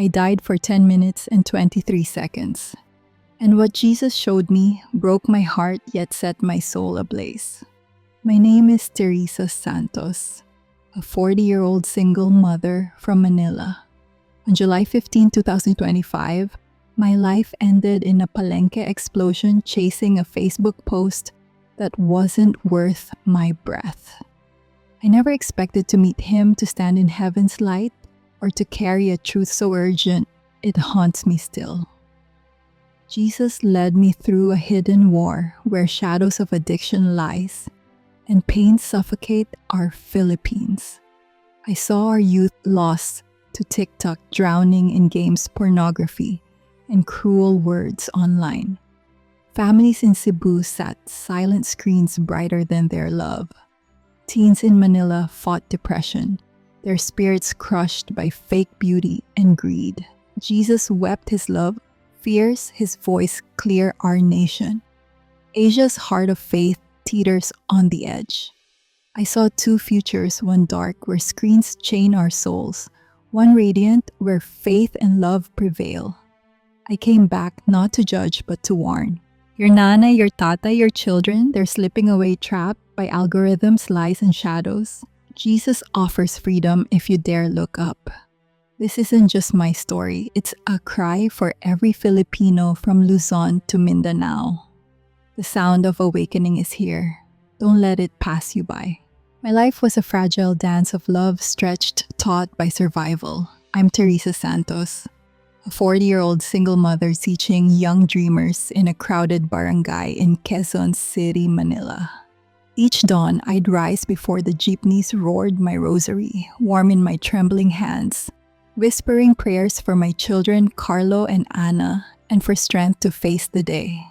I died for 10 minutes and 23 seconds. And what Jesus showed me broke my heart yet set my soul ablaze. My name is Teresa Santos, a 40-year-old single mother from Manila. On July 15, 2025, my life ended in a palenque explosion chasing a Facebook post that wasn't worth my breath. I never expected to meet him to stand in heaven's light or to carry a truth so urgent it haunts me still. Jesus led me through a hidden war where shadows of addiction lies and pain suffocate our Philippines. I saw our youth lost to TikTok, drowning in games, pornography, and cruel words online. Families in Cebu sat silent screens brighter than their love. Teens in Manila fought depression, their spirits crushed by fake beauty and greed. Jesus wept his love, fierce his voice clear our nation. Asia's heart of faith teeters on the edge. I saw two futures, one dark where screens chain our souls, one radiant where faith and love prevail. I came back not to judge but to warn. Your nanay, your tata, your children, they're slipping away trapped by algorithms, lies, and shadows. Jesus offers freedom if you dare look up. This isn't just my story, it's a cry for every Filipino from Luzon to Mindanao. The sound of awakening is here. Don't let it pass you by. My life was a fragile dance of love stretched taut by survival. I'm Teresa Santos, a 40-year-old single mother teaching young dreamers in a crowded barangay in Quezon City, Manila. Each dawn, I'd rise before the jeepneys roared my rosary, warm in my trembling hands, whispering prayers for my children Carlo and Anna, and for strength to face the day.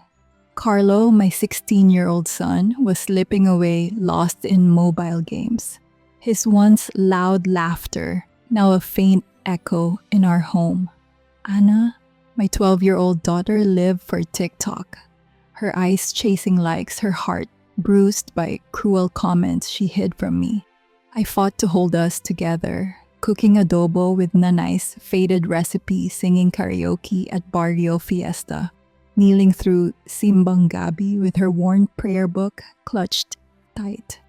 Carlo, my 16-year-old son, was slipping away, lost in mobile games. His once loud laughter, now a faint echo in our home. Anna, my 12-year-old daughter, lived for TikTok. Her eyes chasing likes, her heart bruised by cruel comments she hid from me. I fought to hold us together, cooking adobo with nanay's faded recipe, singing karaoke at Barrio Fiesta, kneeling through Simbang Gabi with her worn prayer book clutched tight.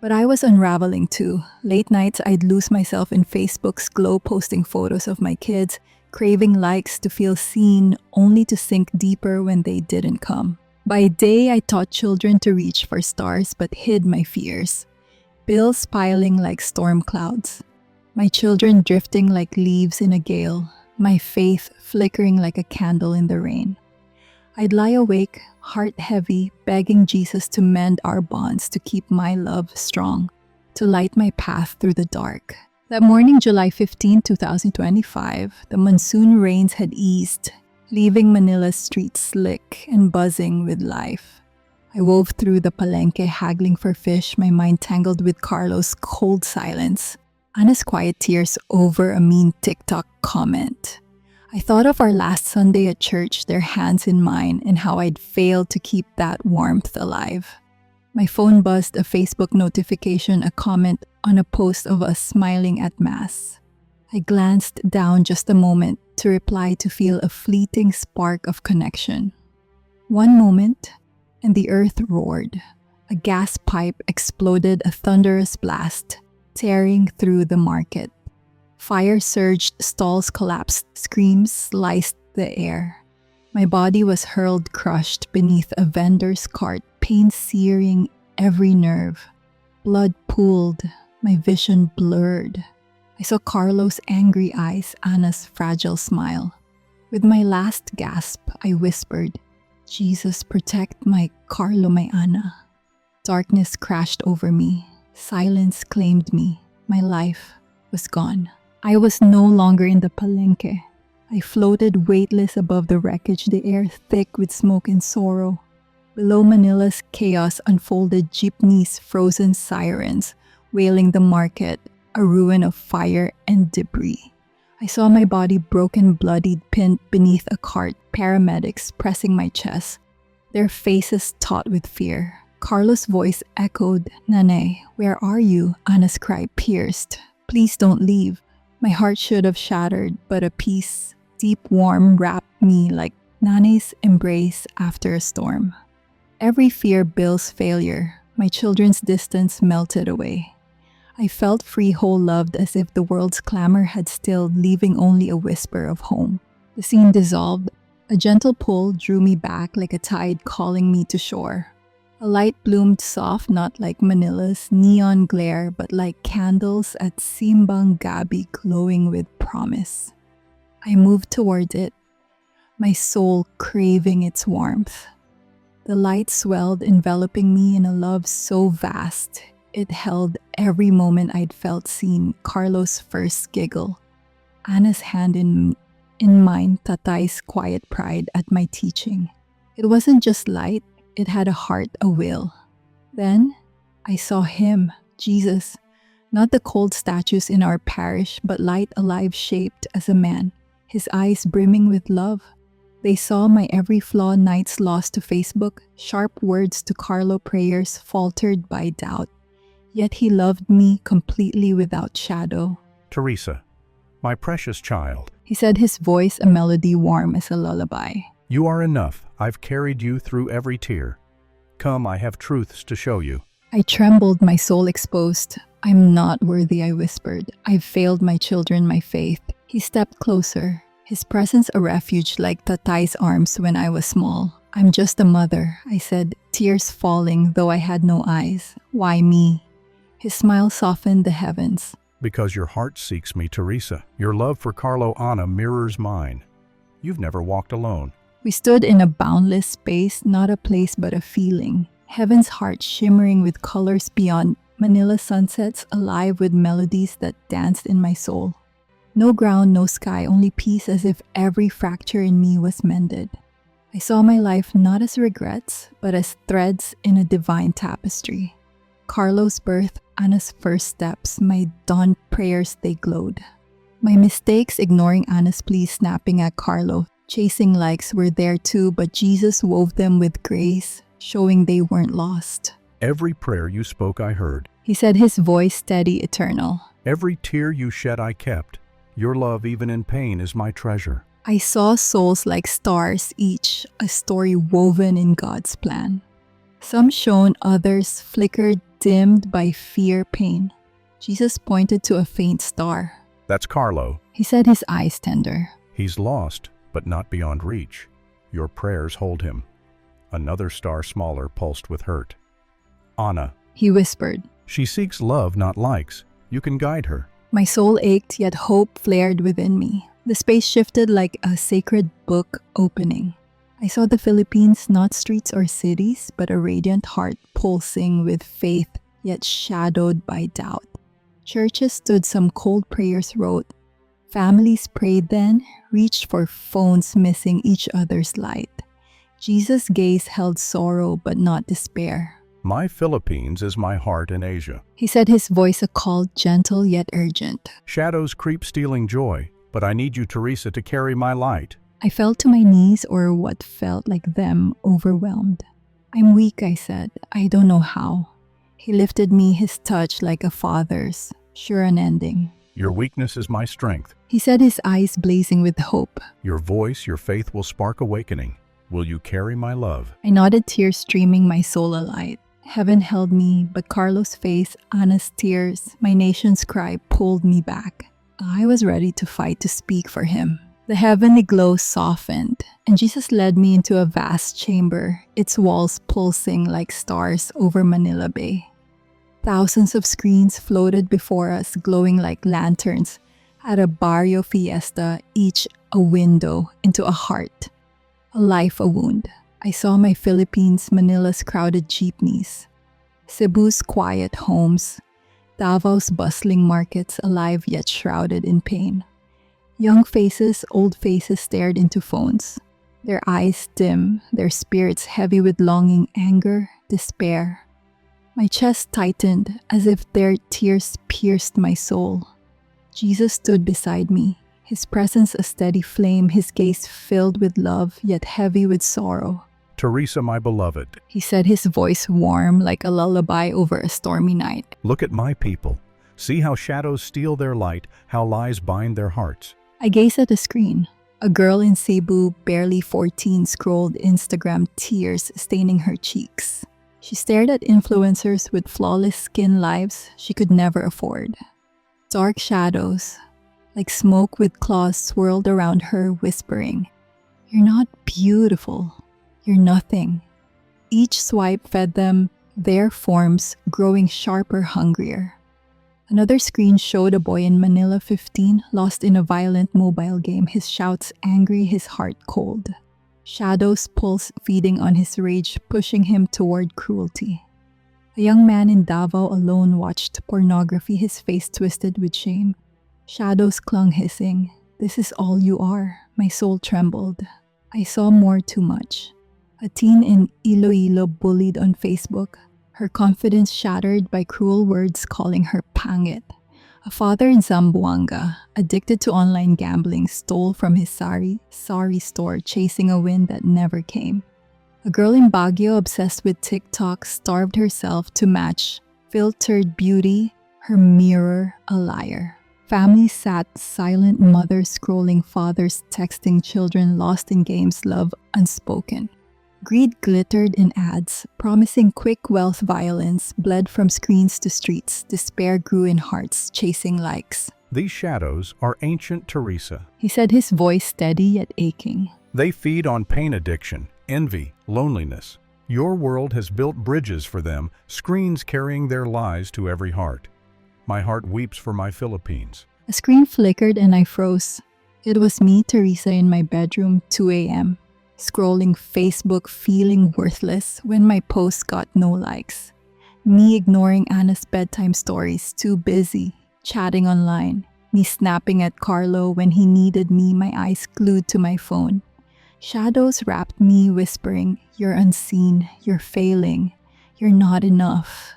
But I was unraveling too. Late nights, I'd lose myself in Facebook's glow, posting photos of my kids, craving likes to feel seen, only to sink deeper when they didn't come. By day, I taught children to reach for stars but hid my fears. Bills piling like storm clouds. My children drifting like leaves in a gale. My faith flickering like a candle in the rain. I'd lie awake, heart heavy, begging Jesus to mend our bonds, to keep my love strong, to light my path through the dark. That morning, July 15, 2025, the monsoon rains had eased, leaving Manila's streets slick and buzzing with life. I wove through the palenque, haggling for fish, my mind tangled with Carlo's cold silence, Anna's quiet tears over a mean TikTok comment. I thought of our last Sunday at church, their hands in mine, and how I'd failed to keep that warmth alive. My phone buzzed, a Facebook notification, a comment on a post of us smiling at Mass. I glanced down just a moment to reply, to feel a fleeting spark of connection. One moment, and the earth roared. A gas pipe exploded, a thunderous blast, tearing through the market. Fire surged, stalls collapsed, screams sliced the air. My body was hurled, crushed beneath a vendor's cart, pain searing every nerve. Blood pooled, my vision blurred. I saw Carlo's angry eyes, Anna's fragile smile. With my last gasp, I whispered, "Jesus, protect my Carlo, my Anna." Darkness crashed over me. Silence claimed me. My life was gone. I was no longer in the palenque. I floated weightless above the wreckage, the air thick with smoke and sorrow. Below Manila's chaos unfolded jeepneys, frozen sirens, wailing the market, a ruin of fire and debris. I saw my body broken, bloodied, pinned beneath a cart, paramedics pressing my chest, their faces taut with fear. Carlo's voice echoed, "Nanay, where are you?" Anna's cry pierced, "Please don't leave." My heart should have shattered, but a peace, deep warm, wrapped me like Nanay's embrace after a storm. Every fear Bill's failure, my children's distance melted away. I felt free, whole, loved, as if the world's clamor had stilled, leaving only a whisper of home. The scene dissolved. A gentle pull drew me back like a tide calling me to shore. A light bloomed soft, not like Manila's neon glare, but like candles at Simbang Gabi glowing with promise. I moved toward it, my soul craving its warmth. The light swelled, enveloping me in a love so vast. It held every moment I'd felt seen, Carlos' first giggle, Anna's hand in mine, Tatay's quiet pride at my teaching. It wasn't just light, it had a heart, a will. Then I saw him, Jesus, not the cold statues in our parish, but light alive, shaped as a man, his eyes brimming with love. They saw my every flaw, nights lost to Facebook, sharp words to Carlo, prayers faltered by doubt. Yet he loved me completely without shadow. Teresa, my precious child. He said, his voice a melody warm as a lullaby. You are enough. I've carried you through every tear. Come, I have truths to show you. I trembled, my soul exposed. I'm not worthy, I whispered. I've failed my children, my faith. He stepped closer, his presence a refuge like Tatay's arms when I was small. I'm just a mother, I said, tears falling though I had no eyes. Why me? His smile softened the heavens. Because your heart seeks me, Teresa. Your love for Carlo Anna mirrors mine. You've never walked alone. We stood in a boundless space, not a place but a feeling. Heaven's heart shimmering with colors beyond, Manila sunsets alive with melodies that danced in my soul. No ground, no sky, only peace, as if every fracture in me was mended. I saw my life not as regrets, but as threads in a divine tapestry. Carlo's birth, Anna's first steps, my dawn prayers, they glowed. My mistakes, ignoring Anna's pleas, snapping at Carlo, chasing likes, were there too, but Jesus wove them with grace, showing they weren't lost. Every prayer you spoke I heard. He said, his voice steady, eternal. Every tear you shed I kept. Your love, even in pain, is my treasure. I saw souls like stars, each a story woven in God's plan. Some shone, others flickered, dimmed by fear, pain. Jesus pointed to a faint star. That's Carlo. He said, his eyes tender. He's lost, but not beyond reach. Your prayers hold him. Another star smaller pulsed with hurt. Anna. He whispered. She seeks love, not likes. You can guide her. My soul ached, yet hope flared within me. The space shifted like a sacred book opening. I saw the Philippines, not streets or cities, but a radiant heart pulsing with faith, yet shadowed by doubt. Churches stood, some cold prayers wrote. Families prayed then, reached for phones, missing each other's light. Jesus' gaze held sorrow but not despair. My Philippines is my heart in Asia. He said, his voice a call, gentle yet urgent. Shadows creep stealing joy, but I need you, Teresa, to carry my light. I fell to my knees, or what felt like them, overwhelmed. I'm weak, I said. I don't know how. He lifted me, his touch like a father's, sure unending. Your weakness is my strength. He said, his eyes blazing with hope. Your voice, your faith will spark awakening. Will you carry my love? I nodded, tears streaming, my soul alight. Heaven held me, but Carlo's face, Anna's tears, my nation's cry pulled me back. I was ready to fight, to speak for him. The heavenly glow softened, and Jesus led me into a vast chamber, its walls pulsing like stars over Manila Bay. Thousands of screens floated before us, glowing like lanterns at a barrio fiesta, each a window into a heart, a life, a wound. I saw my Philippines, Manila's crowded jeepneys, Cebu's quiet homes, Davao's bustling markets, alive yet shrouded in pain. Young faces, old faces stared into phones, their eyes dim, their spirits heavy with longing, anger, despair. My chest tightened as if their tears pierced my soul. Jesus stood beside me, his presence a steady flame, his gaze filled with love yet heavy with sorrow. Teresa, my beloved. He said, his voice warm like a lullaby over a stormy night. Look at my people. See how shadows steal their light, how lies bind their hearts. I gazed at the screen. A girl in Cebu, barely 14, scrolled Instagram, tears staining her cheeks. She stared at influencers with flawless skin lives she could never afford. Dark shadows, like smoke with claws, swirled around her, whispering, "You're not beautiful. You're nothing." Each swipe fed them their forms, growing sharper, hungrier. Another screen showed a boy in Manila, 15, lost in a violent mobile game, his shouts angry, his heart cold. Shadows pulse feeding on his rage, pushing him toward cruelty. A young man in Davao alone watched pornography, his face twisted with shame. Shadows clung, hissing, "This is all you are." My soul trembled. I saw more too much. A teen in Iloilo bullied on Facebook, her confidence shattered by cruel words calling her pangit. A father in Zamboanga, addicted to online gambling, stole from his sari store, chasing a win that never came. A girl in Baguio, obsessed with TikTok, starved herself to match filtered beauty, her mirror a liar. Families sat silent, mothers scrolling, fathers texting, children lost in games, love unspoken. Greed glittered in ads, promising quick wealth. Violence bled from screens to streets. Despair grew in hearts, chasing likes. These shadows are ancient, Teresa. He said, his voice steady yet aching. They feed on pain addiction, envy, loneliness. Your world has built bridges for them, screens carrying their lies to every heart. My heart weeps for my Philippines. A screen flickered and I froze. It was me, Teresa, in my bedroom, 2 a.m., scrolling Facebook, feeling worthless when my post got no likes. Me ignoring Anna's bedtime stories, too busy, chatting online. Me snapping at Carlo when he needed me, my eyes glued to my phone. Shadows wrapped me, whispering, "You're unseen, you're failing, you're not enough."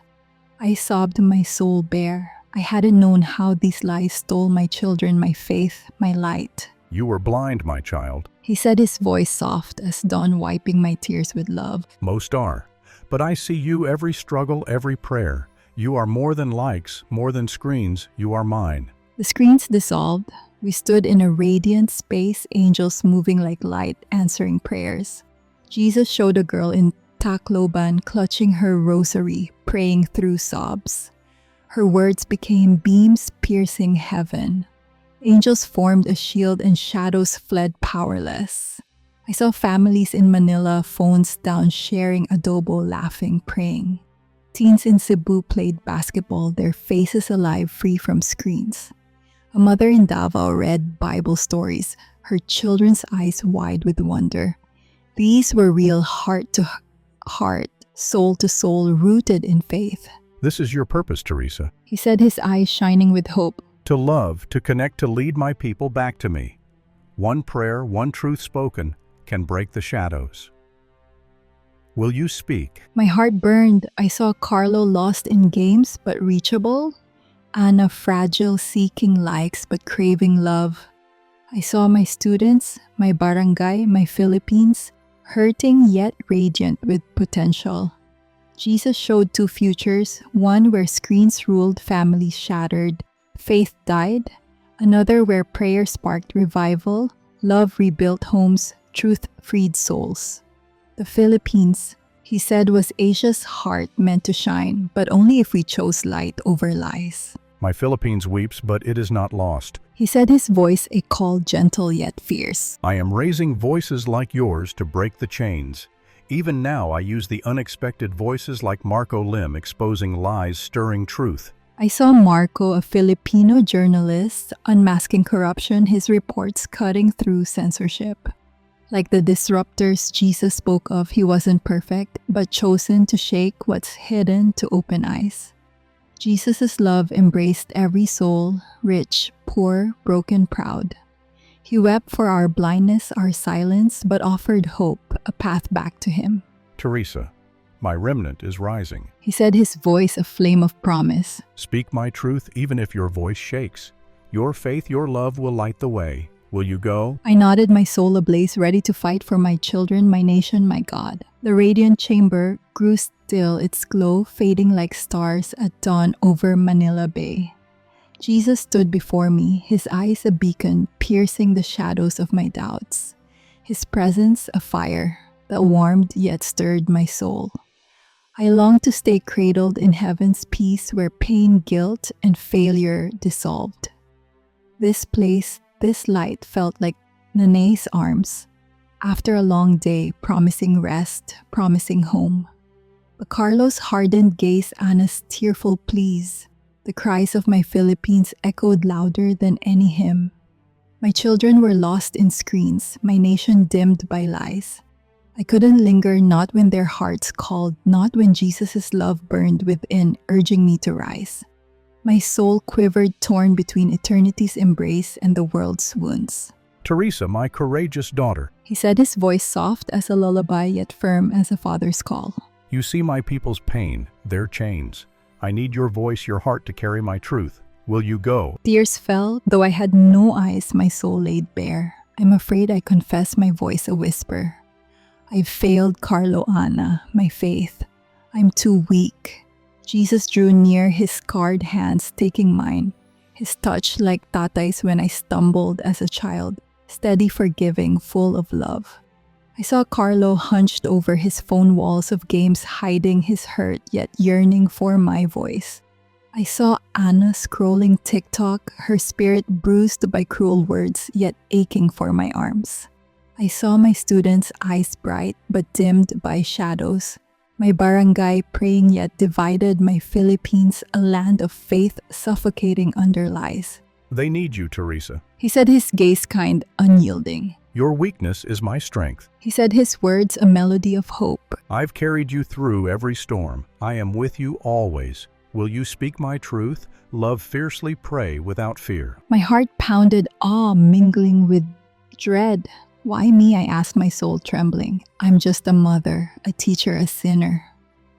I sobbed my soul bare. I hadn't known how these lies stole my children, my faith, my light. You were blind, my child. He said, his voice soft as dawn, wiping my tears with love. Most are. But I see you every struggle, every prayer. You are more than likes, more than screens. You are mine. The screens dissolved. We stood in a radiant space, angels moving like light, answering prayers. Jesus showed a girl in Tacloban clutching her rosary, praying through sobs. Her words became beams piercing heaven. Angels formed a shield and shadows fled powerless. I saw families in Manila, phones down, sharing adobo, laughing, praying. Teens in Cebu played basketball, their faces alive, free from screens. A mother in Davao read Bible stories, her children's eyes wide with wonder. These were real, heart to heart, soul to soul, rooted in faith. This is your purpose, Teresa. He said, his eyes shining with hope. To love, to connect, to lead my people back to me. One prayer, one truth spoken, can break the shadows. Will you speak? My heart burned. I saw Carlo lost in games but reachable. Anna fragile, seeking likes but craving love. I saw my students, my barangay, my Philippines, hurting yet radiant with potential. Jesus showed two futures, one where screens ruled, families shattered, faith died, another where prayer sparked revival, love rebuilt homes, truth freed souls. The Philippines, he said, was Asia's heart meant to shine, but only if we chose light over lies. My Philippines weeps, but it is not lost. He said, his voice a call gentle yet fierce. I am raising voices like yours to break the chains. Even now I use the unexpected voices like Marco Lim, exposing lies, stirring truth. I saw Marco, a Filipino journalist, unmasking corruption, his reports cutting through censorship. Like the disruptors Jesus spoke of, he wasn't perfect, but chosen to shake what's hidden to open eyes. Jesus' love embraced every soul, rich, poor, broken, proud. He wept for our blindness, our silence, but offered hope, a path back to him. Teresa, my remnant is rising. He said, his voice a flame of promise. Speak my truth even if your voice shakes. Your faith, your love will light the way. Will you go? I nodded, my soul ablaze, ready to fight for my children, my nation, my God. The radiant chamber grew still, its glow fading like stars at dawn over Manila Bay. Jesus stood before me, his eyes a beacon piercing the shadows of my doubts, his presence a fire that warmed yet stirred my soul. I longed to stay cradled in heaven's peace where pain, guilt, and failure dissolved. This place, this light felt like Nanay's arms, after a long day, promising rest, promising home. But Carlos' hardened gaze, Anna's tearful pleas, the cries of my Philippines echoed louder than any hymn. My children were lost in screens, my nation dimmed by lies. I couldn't linger, not when their hearts called, not when Jesus' love burned within, urging me to rise. My soul quivered, torn between eternity's embrace and the world's wounds. Teresa, my courageous daughter, He said, his voice soft as a lullaby yet firm as a father's call. you see my people's pain, their chains. I need your voice, your heart to carry my truth. Will you go? Tears fell, though I had no eyes, my soul laid bare. I'm afraid I confess my voice a whisper. I've failed, Carlo, Anna, my faith. I'm too weak. Jesus drew near, his scarred hands taking mine. His touch like tatay's when I stumbled as a child, steady, forgiving, full of love. I saw Carlo hunched over his phone walls of games, hiding his hurt yet yearning for my voice. I saw Anna scrolling TikTok, her spirit bruised by cruel words yet aching for my arms. I saw my students' eyes bright but dimmed by shadows. My barangay praying yet divided, my Philippines a land of faith suffocating under lies. They need you, Teresa. He said, his gaze kind, unyielding. Your weakness is my strength. He said, his words a melody of hope. I've carried you through every storm. I am with you always. Will you speak my truth? Love fiercely, pray without fear. My heart pounded, awe mingling with dread. Why me, I asked my soul trembling. I'm just a mother, a teacher, a sinner.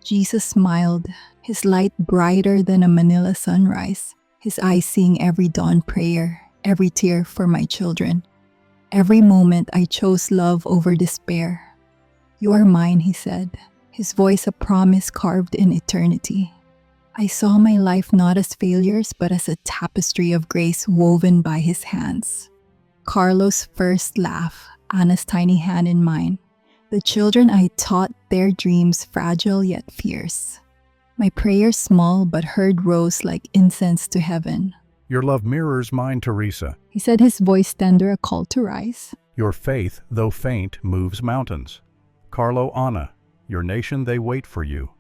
Jesus smiled, his light brighter than a Manila sunrise, his eyes seeing every dawn prayer, every tear for my children. Every moment I chose love over despair. You are mine, he said, his voice a promise carved in eternity. I saw my life not as failures but as a tapestry of grace woven by his hands. Carlos' first laugh, Anna's tiny hand in mine. The children I taught their dreams fragile yet fierce. My prayers small but heard rose like incense to heaven. Your love mirrors mine, Teresa. He said, his voice tender, a call to rise. Your faith, though faint, moves mountains. Carlo, Anna, your nation, they wait for you.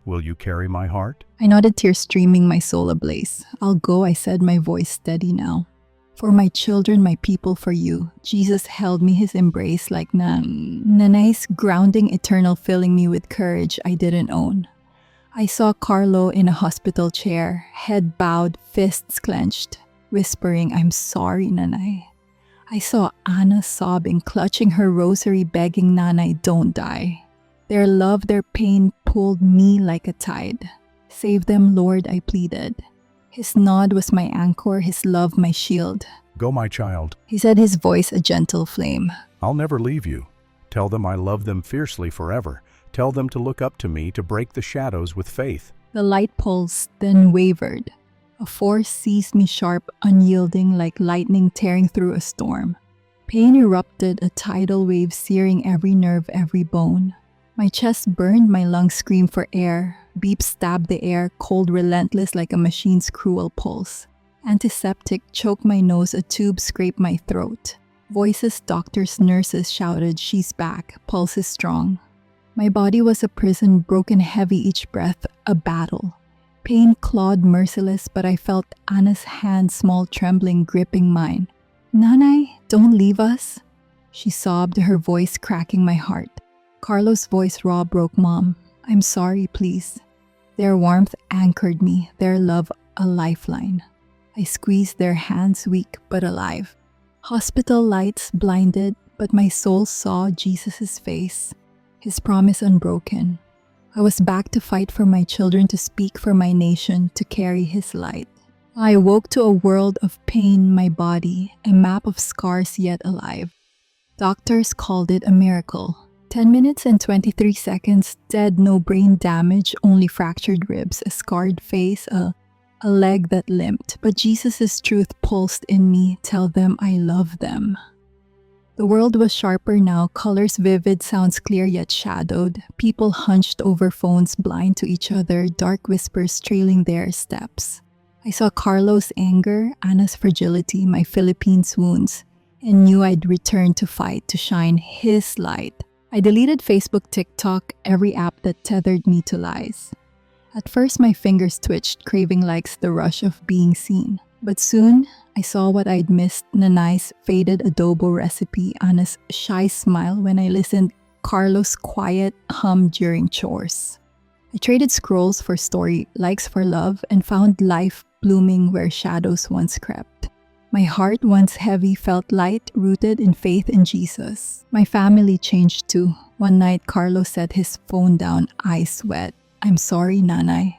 Will you carry my heart? I nodded, tears streaming, my soul ablaze. I'll go, I said, my voice steady now. For my children, my people, for you. Jesus held me, his embrace like Nanay's grounding, eternal, filling me with courage I didn't own. I saw Carlo in a hospital chair, head bowed, fists clenched, whispering, I'm sorry, Nanay. I saw Anna sobbing, clutching her rosary, begging, Nanay, don't die. Their love, their pain pulled me like a tide. Save them, Lord, I pleaded. His nod was my anchor, his love my shield. Go, my child. He said, his voice a gentle flame. I'll never leave you. Tell them I love them fiercely forever. Tell them to look up to me, to break the shadows with faith. The light pulsed, then wavered. A force seized me sharp, unyielding, like lightning tearing through a storm. Pain erupted, a tidal wave searing every nerve, every bone. My chest burned, my lungs screamed for air. Beeps stabbed the air, cold, relentless like a machine's cruel pulse. Antiseptic choked my nose, a tube scraped my throat. Voices, doctors, nurses shouted, she's back, pulses strong. My body was a prison, broken heavy each breath, a battle. Pain clawed merciless, but I felt Anna's hand, small, trembling, gripping mine. Nanay, don't leave us. She sobbed, her voice cracking my heart. Carlos' voice raw broke, Mom. I'm sorry, please. Their warmth anchored me, their love a lifeline. I squeezed their hands, weak but alive. Hospital lights blinded, but my soul saw Jesus' face, his promise unbroken. I was back to fight for my children, to speak for my nation, to carry his light. I awoke to a world of pain, my body, a map of scars yet alive. Doctors called it a miracle. 10 minutes and 23 seconds, dead, no brain damage, only fractured ribs, a scarred face, a a leg that limped, but Jesus' truth pulsed in me. Tell them I love them. The world was sharper now, colors vivid, sounds clear yet shadowed. People hunched over phones, blind to each other, dark whispers trailing their steps. I saw Carlo's anger, Anna's fragility, my Philippines wounds, and knew I'd return to fight, to shine his light. I deleted Facebook, TikTok, every app that tethered me to lies. At first, my fingers twitched, craving likes, the rush of being seen. But soon, I saw what I'd missed: Nanay's faded adobo recipe, Anna's shy smile when I listened, Carlo's quiet hum during chores. I traded scrolls for story, likes for love, and found life blooming where shadows once crept. My heart, once heavy, felt light, rooted in faith in Jesus. My family changed too. One night, Carlo set his phone down, eyes wet. "I'm sorry, Nanay."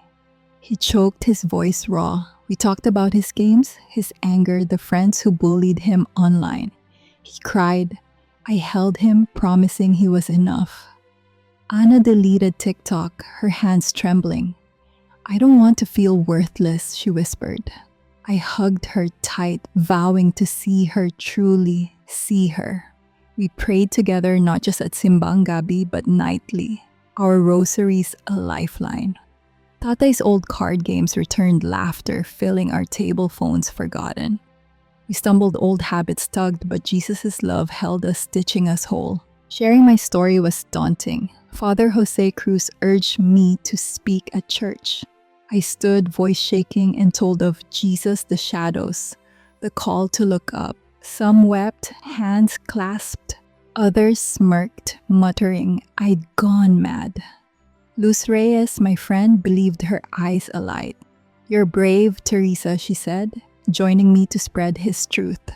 He choked, his voice raw. We talked about his games, his anger, the friends who bullied him online. He cried. I held him, promising he was enough. Anna deleted TikTok, her hands trembling. "I don't want to feel worthless," she whispered. I hugged her tight, vowing to see her, truly see her. We prayed together, not just at simbang gabi, but nightly. Our rosaries a lifeline. Tatay's old card games returned, laughter filling our table, phones forgotten. We stumbled, old habits tugged, but Jesus' love held us, stitching us whole. Sharing my story was daunting. Father Jose Cruz urged me to speak at church. I stood, voice shaking, and told of Jesus, the shadows, the call to look up. Some wept, hands clasped. Others smirked, muttering, I'd gone mad. Luz Reyes, my friend, believed, her eyes alight. "You're brave, Teresa," she said, joining me to spread his truth.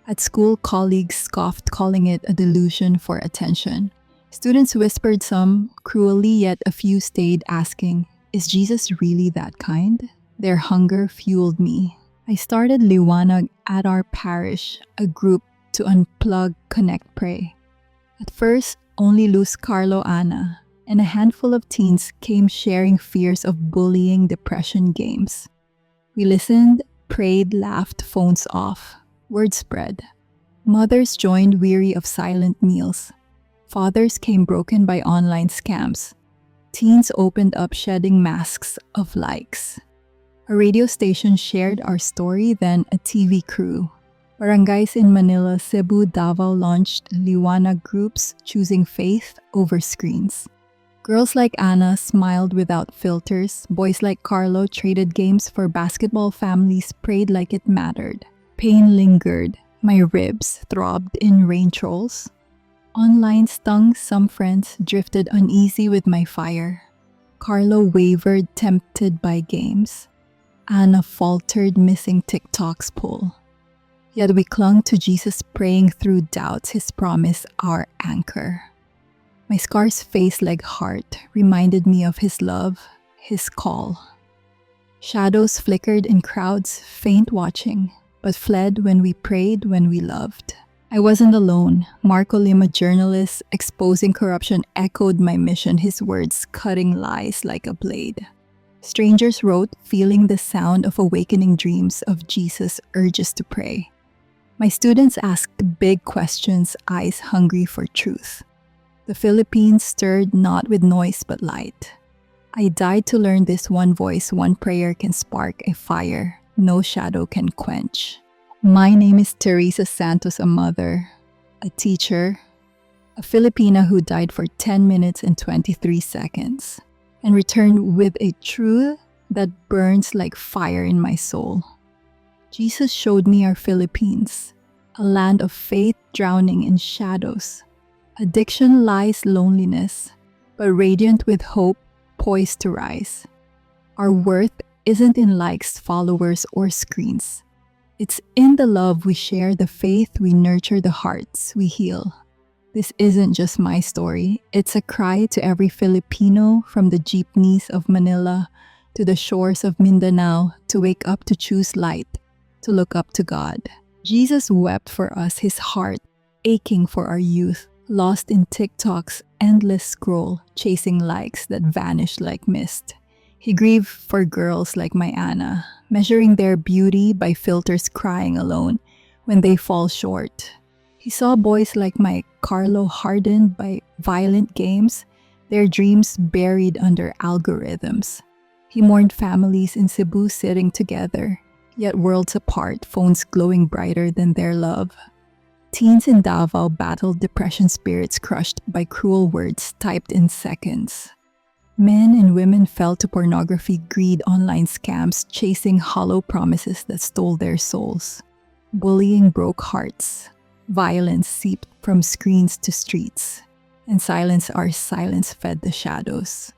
At school, colleagues scoffed, calling it a delusion for attention. Students whispered, some cruelly, yet a few stayed, asking, "Is Jesus really that kind?" Their hunger fueled me. I started Liwanag at our parish, a group to unplug, connect, pray. At first, only Luz, Carlo, Ana, and a handful of teens came, sharing fears of bullying, depression, games. We listened, prayed, laughed, phones off. Word spread. Mothers joined, weary of silent meals. Fathers came, broken by online scams. Teens opened up, shedding masks of likes. A radio station shared our story, then a TV crew. Barangays in Manila, Cebu, Davao launched Liwanag groups, choosing faith over screens. Girls like Anna smiled without filters. Boys like Carlo traded games for basketball. Families prayed like it mattered. Pain lingered. My ribs throbbed in rain trolls. Online stung, some friends drifted uneasy with my fire. Carlo wavered, tempted by games. Anna faltered, missing TikTok's pull. Yet we clung to Jesus, praying through doubts, his promise our anchor. My scars, face, leg, heart reminded me of his love, his call. Shadows flickered in crowds, faint watching, but fled when we prayed, when we loved. I wasn't alone. Marco Lima, journalist exposing corruption, echoed my mission, his words cutting lies like a blade. Strangers wrote, feeling the sound of awakening dreams of Jesus, urges to pray. My students asked big questions, eyes hungry for truth. The Philippines stirred, not with noise but light. I died to learn this: one voice, one prayer can spark a fire no shadow can quench. My name is Teresa Santos, a mother, a teacher, a Filipina who died for 10 minutes and 23 seconds and returned with a truth that burns like fire in my soul. Jesus showed me our Philippines, a land of faith drowning in shadows. Addiction lies, loneliness, but radiant with hope, poised to rise. Our worth isn't in likes, followers, or screens. It's in the love we share, the faith we nurture, the hearts we heal. This isn't just my story. It's a cry to every Filipino, from the jeepneys of Manila to the shores of Mindanao, to wake up, to choose light, to look up to God. Jesus wept for us, his heart aching for our youth, lost in TikTok's endless scroll, chasing likes that vanished like mist. He grieved for girls like my Anna, measuring their beauty by filters, crying alone when they fall short. He saw boys like my Carlo hardened by violent games, their dreams buried under algorithms. He mourned families in Cebu sitting together, yet worlds apart, phones glowing brighter than their love. Teens in Davao battled depression, spirits crushed by cruel words typed in seconds. Men and women fell to pornography, greed, online scams, chasing hollow promises that stole their souls. Bullying broke hearts. Violence seeped from screens to streets. And our silence fed the shadows.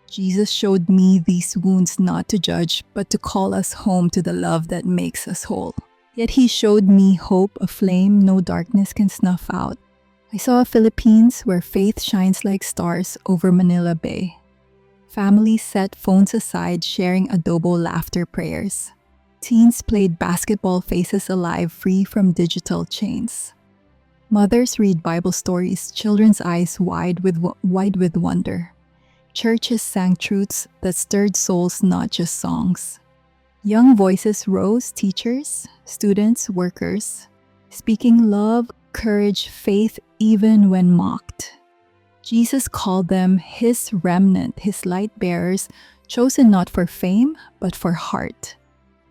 Jesus showed me these wounds not to judge, but to call us home to the love that makes us whole. Yet he showed me hope, a flame no darkness can snuff out. I saw a Philippines where faith shines like stars over Manila Bay. Families set phones aside, sharing adobo laughter prayers. Teens played basketball, faces alive, free from digital chains. Mothers read Bible stories, children's eyes wide with wonder. Churches sang truths that stirred souls, not just songs. Young voices rose, teachers, students, workers, speaking love, courage, faith, even when mocked. Jesus called them his remnant, his light bearers, chosen not for fame, but for heart.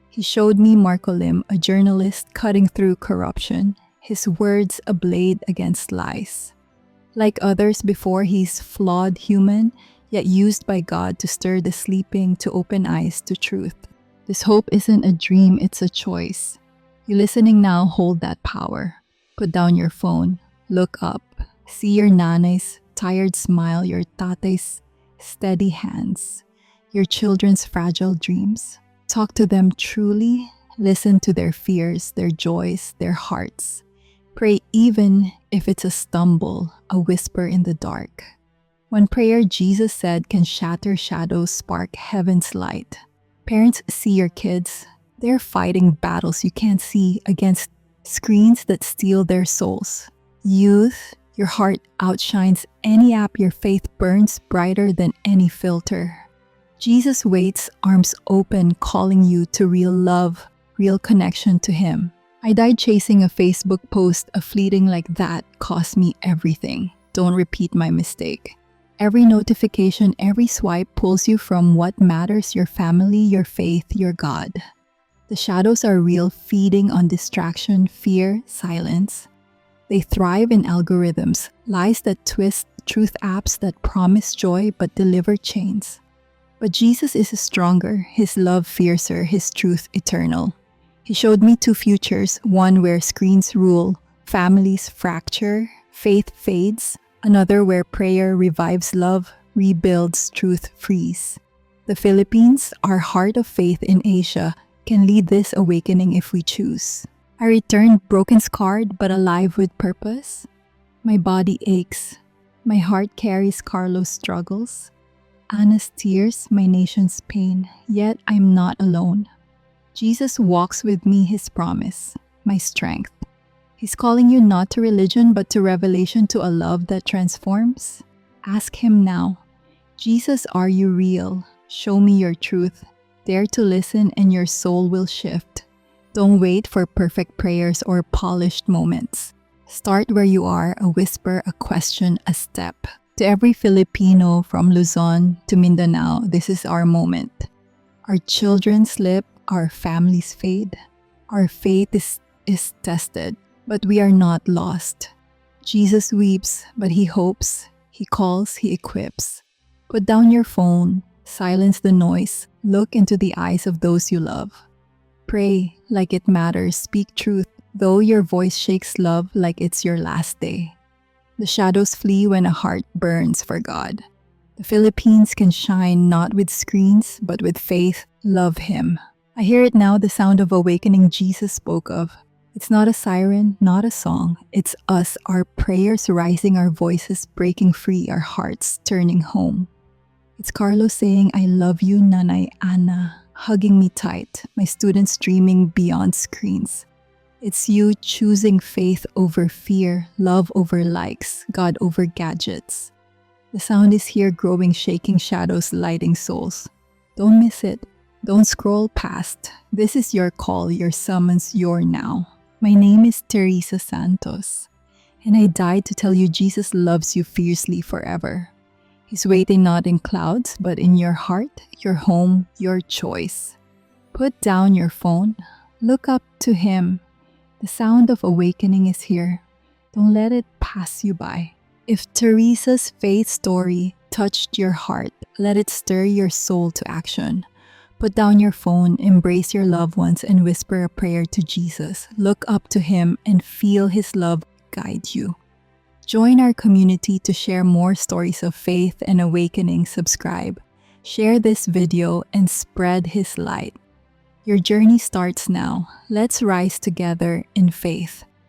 He showed me Marco Lim, a journalist cutting through corruption, his words a blade against lies. Like others before, he's flawed human, yet used by God to stir the sleeping, to open eyes to truth. This hope isn't a dream, it's a choice. You listening now, hold that power. Put down your phone, look up, see your nanay's tired smile, your tatay's steady hands, your children's fragile dreams. Talk to them truly, listen to their fears, their joys, their hearts. Pray even if it's a stumble, a whisper in the dark. One prayer Jesus said can shatter shadows, spark heaven's light. Parents, see your kids. They're fighting battles you can't see against screens that steal their souls. Youth, your heart outshines any app, your faith burns brighter than any filter. Jesus waits, arms open, calling you to real love, real connection to Him. I died chasing a Facebook post, a fleeting like that cost me everything. Don't repeat my mistake. Every notification, every swipe pulls you from what matters, your family, your faith, your God. The shadows are real, feeding on distraction, fear, silence. They thrive in algorithms, lies that twist, truth apps that promise joy but deliver chains. But Jesus is stronger, His love fiercer, His truth eternal. He showed me two futures, one where screens rule, families fracture, faith fades, another where prayer revives love, rebuilds, truth frees. The Philippines, our heart of faith in Asia, can lead this awakening if we choose. I returned broken, scarred, but alive with purpose. My body aches. My heart carries Carlos' struggles. Anna's tears, my nation's pain, yet I'm not alone. Jesus walks with me, His promise, my strength. He's calling you not to religion, but to revelation, to a love that transforms. Ask Him now, Jesus, are you real? Show me your truth. Dare to listen and your soul will shift. Don't wait for perfect prayers or polished moments. Start where you are, a whisper, a question, a step. To every Filipino from Luzon to Mindanao, this is our moment. Our children slip, our families fade. Our faith is tested, but we are not lost. Jesus weeps, but He hopes. He calls, He equips. Put down your phone, silence the noise, look into the eyes of those you love. Pray like it matters, speak truth, though your voice shakes love like it's your last day. The shadows flee when a heart burns for God. The Philippines can shine not with screens, but with faith. Love Him. I hear it now, the sound of awakening Jesus spoke of. It's not a siren, not a song. It's us, our prayers rising, our voices breaking free, our hearts turning home. It's Carlos saying, I love you, Nanay Ana, hugging me tight, my students dreaming beyond screens. It's you choosing faith over fear, love over likes, God over gadgets. The sound is here growing, shaking shadows, lighting souls. Don't miss it. Don't scroll past. This is your call, your summons, your now. My name is Teresa Santos, and I died to tell you Jesus loves you fiercely forever. He's waiting not in clouds, but in your heart, your home, your choice. Put down your phone. Look up to Him. The sound of awakening is here. Don't let it pass you by. If Teresa's faith story touched your heart, let it stir your soul to action. Put down your phone, embrace your loved ones, and whisper a prayer to Jesus. Look up to Him and feel His love guide you. Join our community to share more stories of faith and awakening. Subscribe, share this video, and spread His light. Your journey starts now. Let's rise together in faith.